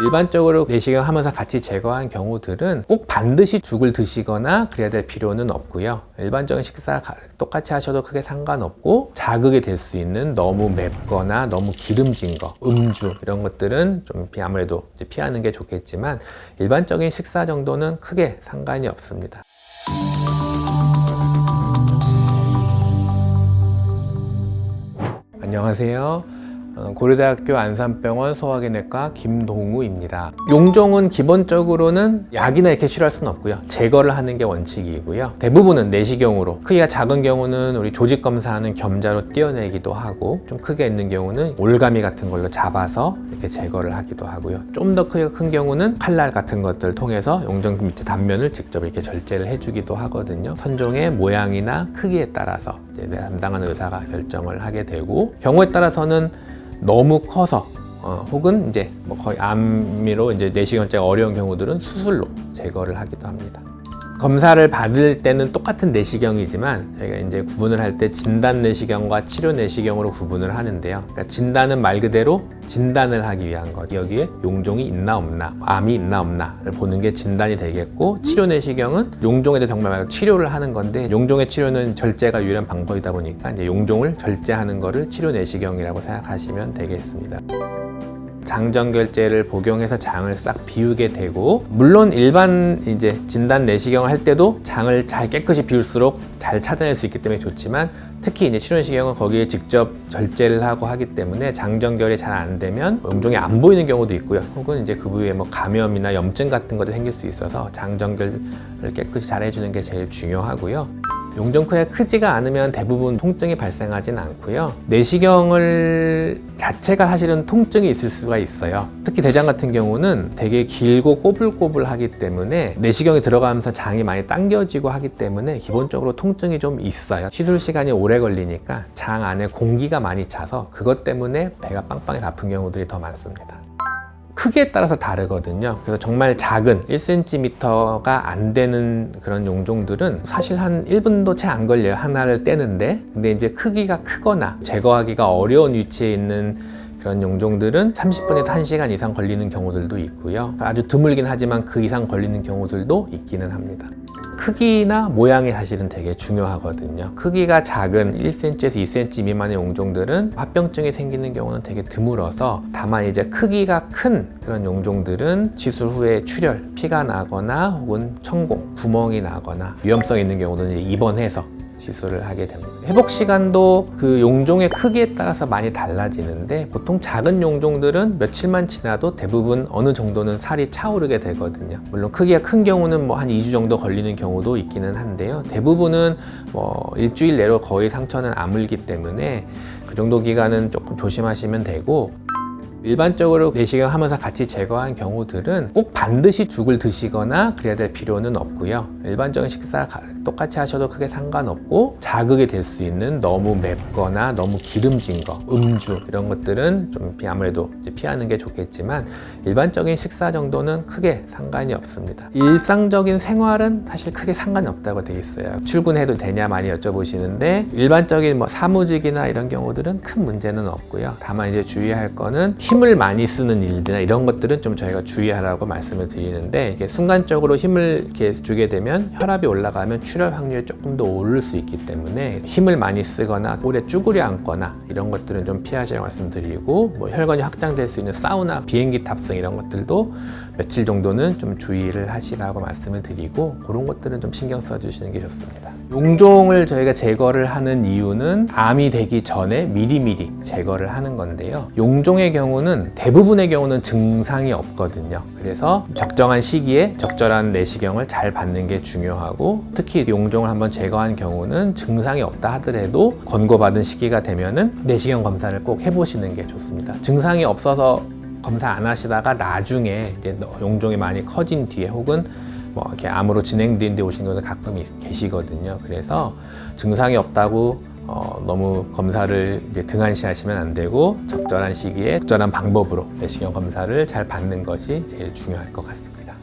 일반적으로 내시경 하면서 같이 제거한 경우들은 꼭 반드시 죽을 드시거나 그래야 될 필요는 없고요. 일반적인 식사 똑같이 하셔도 크게 상관없고, 자극이 될 수 있는 너무 맵거나 너무 기름진 거, 음주 이런 것들은 좀 아무래도 피하는 게 좋겠지만, 일반적인 식사 정도는 크게 상관이 없습니다. 안녕하세요. 고려대학교 안산병원 소화기내과 김동우입니다. 용종은 기본적으로는 약이나 이렇게 치료할 수는 없고요. 제거를 하는 게 원칙이고요. 대부분은 내시경으로, 크기가 작은 경우는 우리 조직 검사하는 겸자로 떼어내기도 하고, 좀 크게 있는 경우는 올가미 같은 걸로 잡아서 이렇게 제거를 하기도 하고요. 좀 더 크기가 큰 경우는 칼날 같은 것들을 통해서 용종 밑에 단면을 직접 이렇게 절제를 해주기도 하거든요. 선종의 모양이나 크기에 따라서 이제 담당하는 의사가 결정을 하게 되고, 경우에 따라서는 너무 커서 혹은 이제 뭐 거의 암으로 이제 내시경제가 어려운 경우들은 수술로 제거를 하기도 합니다. 검사를 받을 때는 똑같은 내시경이지만 저희가 이제 구분을 할 때 진단 내시경과 치료 내시경으로 구분을 하는데요. 그러니까 진단은 말 그대로 진단을 하기 위한 것, 여기에 용종이 있나 없나, 암이 있나 없나를 보는 게 진단이 되겠고, 치료 내시경은 용종에 대해 정말 말고 치료를 하는 건데, 용종의 치료는 절제가 유일한 방법이다 보니까 이제 용종을 절제하는 거를 치료 내시경이라고 생각하시면 되겠습니다. 장정결제를 복용해서 장을 싹 비우게 되고, 물론 일반 이제 진단 내시경을 할 때도 장을 잘 깨끗이 비울수록 잘 찾아낼 수 있기 때문에 좋지만, 특히 이제 치료 내시경은 거기에 직접 절제를 하고 하기 때문에 장정결이 잘 안 되면 용종이 안 보이는 경우도 있고요. 혹은 이제 그 부위에 뭐 감염이나 염증 같은 것도 생길 수 있어서 장정결을 깨끗이 잘 해주는 게 제일 중요하고요. 용종 크기가 크지가 않으면 대부분 통증이 발생하진 않고요. 내시경을 자체가 사실은 통증이 있을 수가 있어요. 특히 대장 같은 경우는 되게 길고 꼬불꼬불하기 때문에 내시경이 들어가면서 장이 많이 당겨지고 하기 때문에 기본적으로 통증이 좀 있어요. 시술 시간이 오래 걸리니까 장 안에 공기가 많이 차서 그것 때문에 배가 빵빵해서 아픈 경우들이 더 많습니다. 크기에 따라서 다르거든요. 그래서 정말 작은 1cm가 안 되는 그런 용종들은 사실 한 1분도 채 안 걸려요. 하나를 떼는데. 근데 이제 크기가 크거나 제거하기가 어려운 위치에 있는 그런 용종들은 30분에서 1시간 이상 걸리는 경우들도 있고요. 아주 드물긴 하지만 그 이상 걸리는 경우들도 있기는 합니다. 크기나 모양이 사실은 되게 중요하거든요. 크기가 작은 1cm에서 2cm 미만의 용종들은 화병증이 생기는 경우는 되게 드물어서, 다만 이제 크기가 큰 그런 용종들은 시술 후에 출혈, 피가 나거나 혹은 천공, 구멍이 나거나 위험성 있는 경우는 입원해서 시술을 하게 됩니다. 회복 시간도 그 용종의 크기에 따라서 많이 달라지는데, 보통 작은 용종들은 며칠만 지나도 대부분 어느 정도는 살이 차오르게 되거든요. 물론 크기가 큰 경우는 뭐 한 2주 정도 걸리는 경우도 있기는 한데요. 대부분은 뭐 일주일 내로 거의 상처는 아물기 때문에 그 정도 기간은 조금 조심하시면 되고, 일반적으로 내시경 하면서 같이 제거한 경우들은 꼭 반드시 죽을 드시거나 그래야 될 필요는 없고요. 일반적인 식사 똑같이 하셔도 크게 상관없고, 자극이 될 수 있는 너무 맵거나 너무 기름진 거, 음주 이런 것들은 좀 아무래도 피하는 게 좋겠지만, 일반적인 식사 정도는 크게 상관이 없습니다. 일상적인 생활은 사실 크게 상관이 없다고 되어 있어요. 출근해도 되냐 많이 여쭤보시는데, 일반적인 뭐 사무직이나 이런 경우들은 큰 문제는 없고요. 다만 이제 주의할 거는 힘을 많이 쓰는 일들이나 이런 것들은 좀 저희가 주의하라고 말씀을 드리는데, 이게 순간적으로 힘을 이렇게 주게 되면 혈압이 올라가면 출혈 확률이 조금 더 오를 수 있기 때문에, 힘을 많이 쓰거나 오래 쭈그려 앉거나 이런 것들은 좀 피하시라고 말씀드리고, 뭐 혈관이 확장될 수 있는 사우나, 비행기 탑승 이런 것들도 며칠 정도는 좀 주의를 하시라고 말씀을 드리고, 그런 것들은 좀 신경 써주시는 게 좋습니다. 용종을 저희가 제거를 하는 이유는 암이 되기 전에 미리미리 제거를 하는 건데요. 용종의 경우는 대부분의 경우는 증상이 없거든요. 그래서 적정한 시기에 적절한 내시경을 잘 받는 게 중요하고, 특히 용종을 한번 제거한 경우는 증상이 없다 하더라도 권고받은 시기가 되면은 내시경 검사를 꼭 해보시는 게 좋습니다. 증상이 없어서 검사 안 하시다가 나중에 이제 용종이 많이 커진 뒤에 혹은 뭐 이렇게 암으로 진행된 데 오신 분들 가끔 계시거든요. 그래서 증상이 없다고 너무 검사를 이제 등한시하시면 안 되고, 적절한 시기에 적절한 방법으로 내시경 검사를 잘 받는 것이 제일 중요할 것 같습니다.